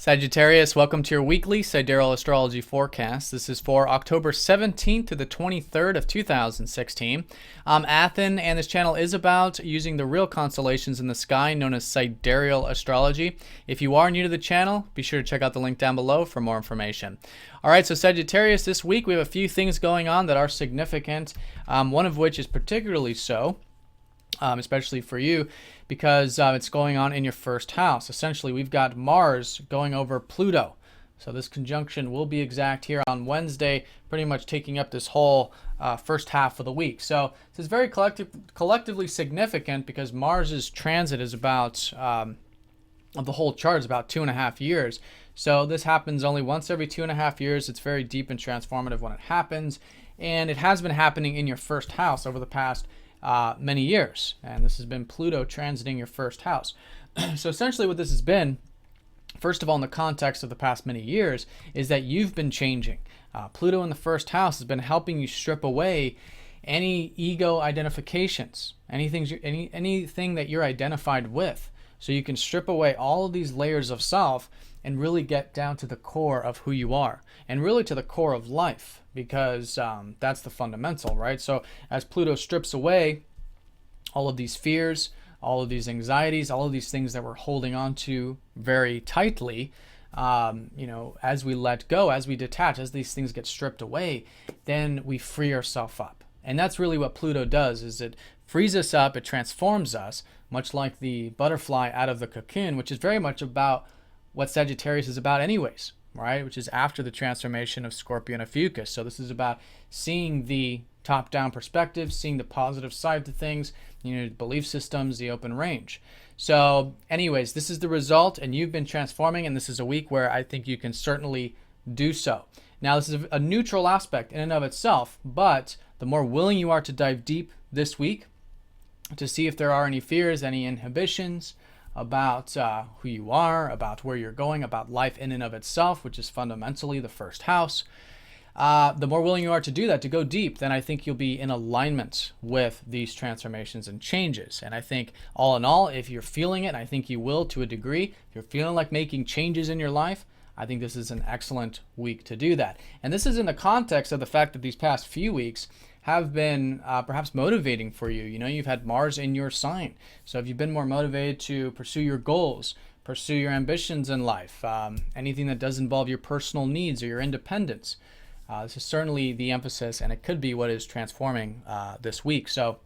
Sagittarius, welcome to your weekly Sidereal Astrology forecast. This is for October 17th to the 23rd of 2016. I'm Athen, and this channel is about using the real constellations in the sky known as Sidereal Astrology. If you are new to the channel, be sure to check out the link down below for more information. All right, so Sagittarius, this week we have a few things going on that are significant, one of which is particularly so. Especially for you, because it's going on in your first house. Essentially, we've got Mars going over Pluto. So this conjunction will be exact here on Wednesday, pretty much taking up this whole first half of the week. So this is very collectively significant because Mars's transit is about, of the whole chart, is about 2.5 years. So this happens only once every 2.5 years. It's very deep and transformative when it happens. And it has been happening in your first house over the past many years, and this has been Pluto transiting your first house. So essentially what this has been, first of all, in the context of the past many years, is that you've been changing. Pluto in the first house has been helping you strip away any ego identifications, anything that you're identified with, so you can strip away all of these layers of self and really get down to the core of who you are, and really to the core of life, because that's the fundamental, right? So as Pluto strips away all of these fears, all of these anxieties, all of these things that we're holding on to very tightly, as we let go, as we detach, as these things get stripped away, then we free ourselves up. And that's really what Pluto does, is it frees us up, it transforms us, much like the butterfly out of the cocoon, which is very much about what Sagittarius is about anyways, right? Which is after the transformation of Scorpio and Ophiuchus. So this is about seeing the top-down perspective, seeing the positive side to things, belief systems, the open range. So anyways, this is the result, and you've been transforming, and this is a week where I think you can certainly do so. Now, this is a neutral aspect in and of itself, but the more willing you are to dive deep this week to see if there are any fears, any inhibitions about who you are, about where you're going, about life in and of itself, which is fundamentally the first house, the more willing you are to do that, to go deep, then I think you'll be in alignment with these transformations and changes. And I think all in all, if you're feeling it, and I think you will to a degree, if you're feeling like making changes in your life, I think this is an excellent week to do that. And this is in the context of the fact that these past few weeks have been perhaps motivating for you. You've had Mars in your sign. So if you've been more motivated to pursue your goals, pursue your ambitions in life, anything that does involve your personal needs or your independence, this is certainly the emphasis, and it could be what is transforming this week. So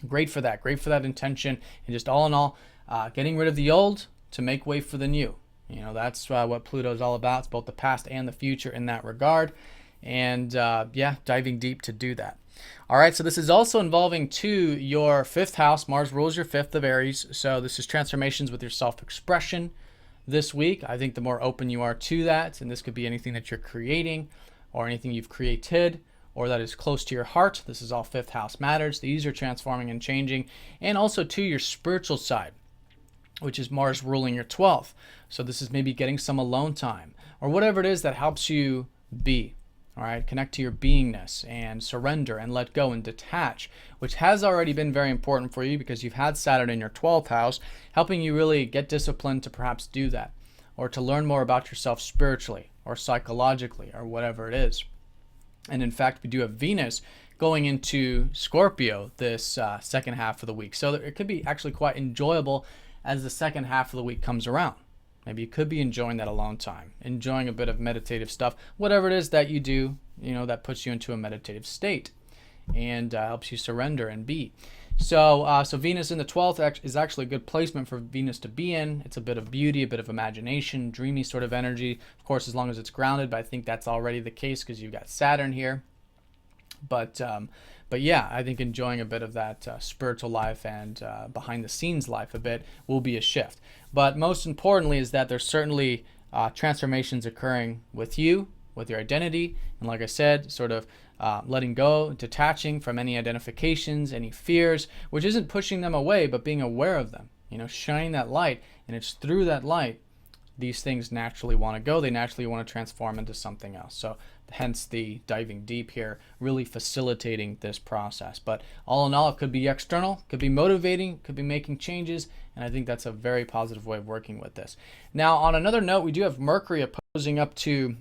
great for that intention, and just all in all, getting rid of the old to make way for the new. That's what Pluto is all about. It's both the past and the future in that regard. And diving deep to do that. All right, so this is also involving your fifth house. Mars rules your fifth of Aries. So this is transformations with your self-expression this week. I think the more open you are to that, and this could be anything that you're creating or anything you've created or that is close to your heart. This is all fifth house matters. These are transforming and changing. And also to your spiritual side, which is Mars ruling your 12th. So this is maybe getting some alone time or whatever it is that helps you be. All right, connect to your beingness and surrender and let go and detach, which has already been very important for you because you've had Saturn in your 12th house, helping you really get disciplined to perhaps do that, or to learn more about yourself spiritually or psychologically or whatever it is. And in fact, we do have Venus going into Scorpio this second half of the week. So it could be actually quite enjoyable as the second half of the week comes around. Maybe you could be enjoying that alone time, enjoying a bit of meditative stuff, whatever it is that you do, that puts you into a meditative state and helps you surrender and be. So Venus in the 12th is actually a good placement for Venus to be in. It's a bit of beauty, a bit of imagination, dreamy sort of energy. Of course, as long as it's grounded, but I think that's already the case because you've got Saturn here. But yeah, I think enjoying a bit of that spiritual life and behind the scenes life a bit will be a shift. But most importantly is that there's certainly transformations occurring with you, with your identity. And like I said, sort of letting go, detaching from any identifications, any fears, which isn't pushing them away, but being aware of them, shining that light. And it's through that light these things naturally want to go. They naturally want to transform into something else. So hence the diving deep here, really facilitating this process. But all in all, it could be external, could be motivating, could be making changes, and I think that's a very positive way of working with this. Now, on another note, we do have Mercury opposing up to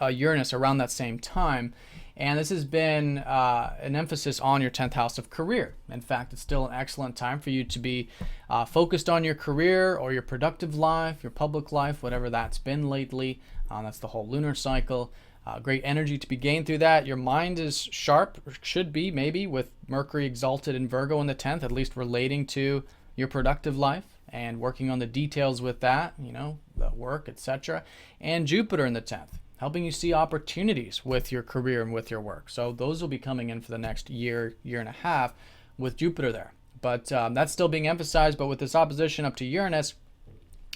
Uranus around that same time. And this has been an emphasis on your 10th house of career. In fact, it's still an excellent time for you to be focused on your career or your productive life, your public life, whatever that's been lately. That's the whole lunar cycle. Great energy to be gained through that. Your mind is sharp, or should be maybe, with Mercury exalted in Virgo in the 10th, at least relating to your productive life and working on the details with that, the work, etc. And Jupiter in the 10th, helping you see opportunities with your career and with your work. So those will be coming in for the next year, year and a half with Jupiter there. But that's still being emphasized. But with this opposition up to Uranus,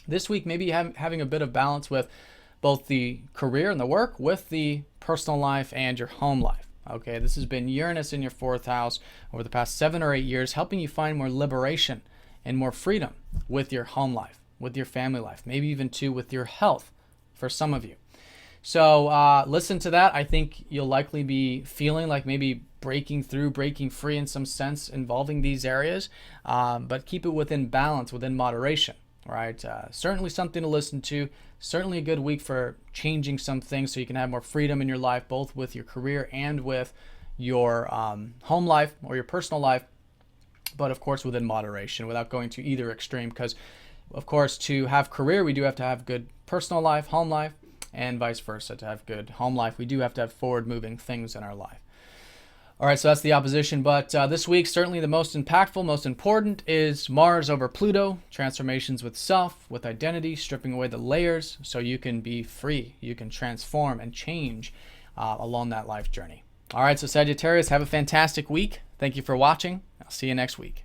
this week maybe having a bit of balance with both the career and the work with the personal life and your home life. Okay, this has been Uranus in your 4th house over the past 7 or 8 years, helping you find more liberation and more freedom with your home life, with your family life, maybe even too with your health for some of you. So listen to that. I think you'll likely be feeling like maybe breaking through, breaking free in some sense involving these areas, but keep it within balance, within moderation, right? Certainly something to listen to, certainly a good week for changing some things so you can have more freedom in your life, both with your career and with your home life or your personal life, but of course within moderation, without going to either extreme, because of course to have career, we do have to have good personal life, home life, and vice versa. To have good home life, we do have to have forward-moving things in our life. All right, so that's the opposition. But this week, certainly the most impactful, most important is Mars over Pluto, transformations with self, with identity, stripping away the layers so you can be free. You can transform and change along that life journey. All right, so Sagittarius, have a fantastic week. Thank you for watching. I'll see you next week.